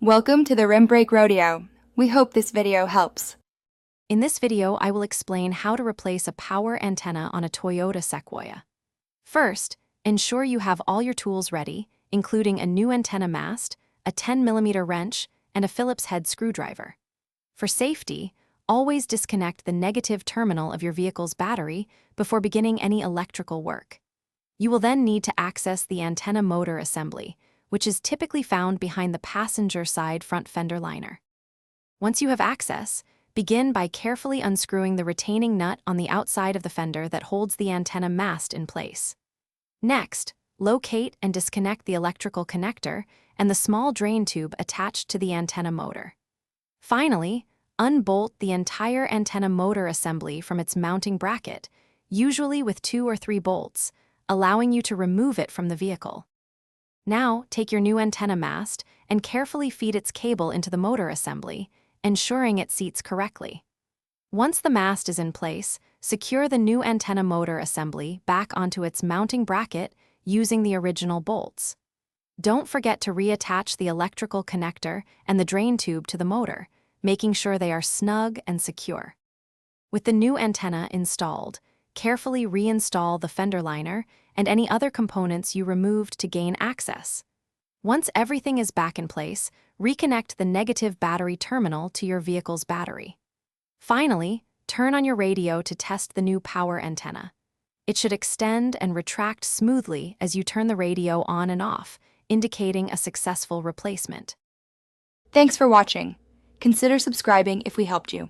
Welcome to the Rim Brake Rodeo. We hope this video helps. In this video, I will explain how to replace a power antenna on a Toyota Sequoia. First, ensure you have all your tools ready, including a new antenna mast, a 10mm wrench, and a Phillips head screwdriver. For safety, always disconnect the negative terminal of your vehicle's battery before beginning any electrical work. You will then need to access the antenna motor assembly, which is typically found behind the passenger side front fender liner. Once you have access, begin by carefully unscrewing the retaining nut on the outside of the fender that holds the antenna mast in place. Next, locate and disconnect the electrical connector and the small drain tube attached to the antenna motor. Finally, unbolt the entire antenna motor assembly from its mounting bracket, usually with 2 or 3 bolts, allowing you to remove it from the vehicle. Now, take your new antenna mast and carefully feed its cable into the motor assembly, ensuring it seats correctly. Once the mast is in place, secure the new antenna motor assembly back onto its mounting bracket using the original bolts. Don't forget to reattach the electrical connector and the drain tube to the motor, making sure they are snug and secure. With the new antenna installed, carefully reinstall the fender liner and any other components you removed to gain access. Once everything is back in place, reconnect the negative battery terminal to your vehicle's battery. Finally, turn on your radio to test the new power antenna. It should extend and retract smoothly as you turn the radio on and off, indicating a successful replacement. Thanks for watching. Consider subscribing if we helped you.